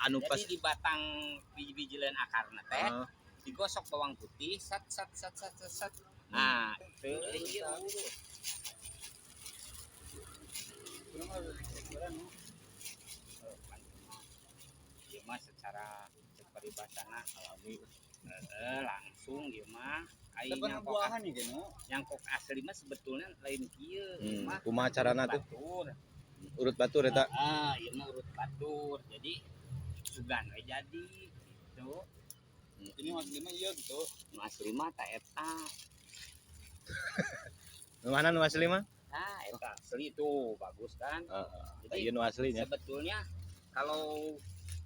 anu pas Jadi di batang biji-bijilan akarna teh digosok bawang putih, sat. Nah, teu ieu urut. Ieu mah secara peribahasana alami langsung ieu mah aya nyangkok asli mah sebetulnya lain kieu mah kumaha carana tuh batur. urut batur eta Ieu mah urut batur. Jadi sugan we jadi gitu. Ini asli mah iya gitu. Nu asli mah ta eta. nu mana nu asli mah Nah, eta asli tuh bagus kan. jadi ieu nu aslinya sebetulnya kalau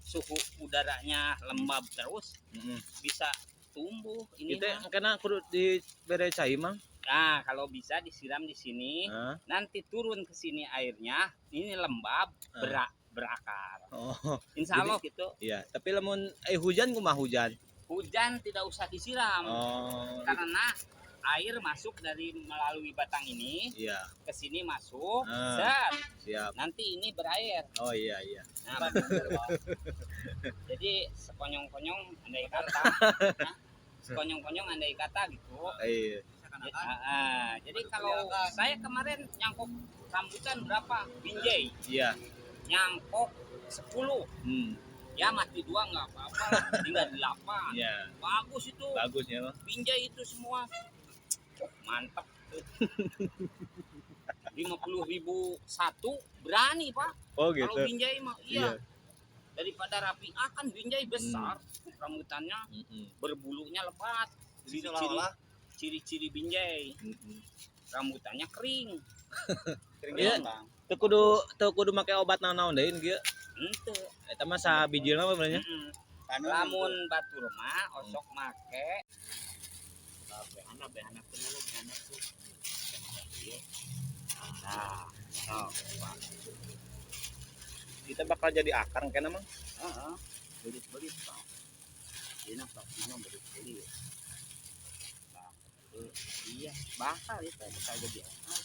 suhu udaranya lembab terus bisa tumbuh ini itu mah. kena kudu dibere cai mah. Nah, kalau bisa disiram di sini, nanti turun ke sini airnya, ini lembab, berakar. Oh, Insya Allah gitu. Iya, tapi lamun hujan kumaha hujan? Hujan tidak usah disiram. Karena air masuk dari melalui batang ini, ke sini masuk, siap. Nanti ini berair. Oh iya. Nah, jadi sekonyong-konyong andai kata, andai kata gitu. Iya. Jadi kalau saya kemarin nyangkok rambutan berapa? Binjai. Iya. Nyangkok 10. Ya mati 2 nggak apa-apa, tinggal 8. Iya. Bagus itu. Bagus ya, Bang. Binjai itu semua. Mantap. 50.000 satu berani, Pak. Oh gitu. Kalau binjai mah iya. Daripada rapi kan binjai besar rambutannya, berbulunya lebat. Ciri-ciri binjai. Rambutannya kering. Kering Bang. Teu kudu make obat naon-naon deui kieu. Henteu. Eta mah sabijilna mah benernya. Lamun batur mah osok make behana dulu. Nah, Kita bakal jadi akar kena mah. belit-belit Pak. Dina pastinya belit-belit. Nah, iya, bakal itu bakal jadi akar.